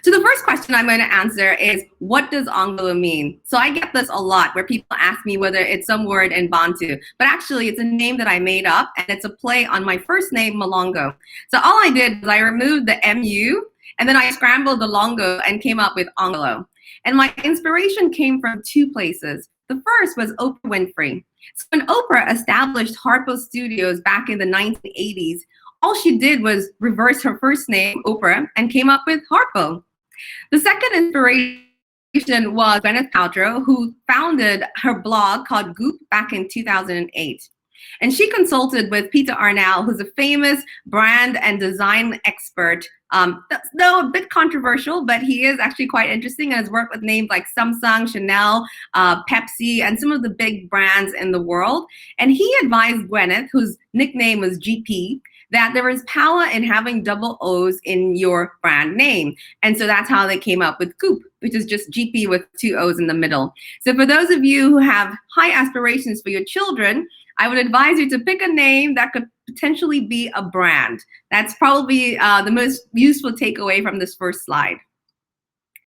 So the first question I'm going to answer is, what does Ongolo mean? So I get this a lot where people ask me whether it's some word in Bantu, but actually it's a name that I made up and it's a play on my first name, Muloongo. So all I did was I removed the MU and then I scrambled the Longo and came up with Ongolo. And my inspiration came from two places. The first was Oprah Winfrey. So when Oprah established Harpo Studios back in the 1980s, all she did was reverse her first name, Oprah, and came up with Harpo. The second inspiration was Gwyneth Paltrow, who founded her blog called Goop back in 2008. And she consulted with Peter Arnell, who's a famous brand and design expert. Though a bit controversial, but he is actually quite interesting and has worked with names like Samsung, Chanel, Pepsi, and some of the big brands in the world. And he advised Gwyneth, whose nickname was GP, that there is power in having double O's in your brand name. And so that's how they came up with Goop, which is just GP with two O's in the middle. So for those of you who have high aspirations for your children, I would advise you to pick a name that could potentially be a brand. That's probably the most useful takeaway from this first slide.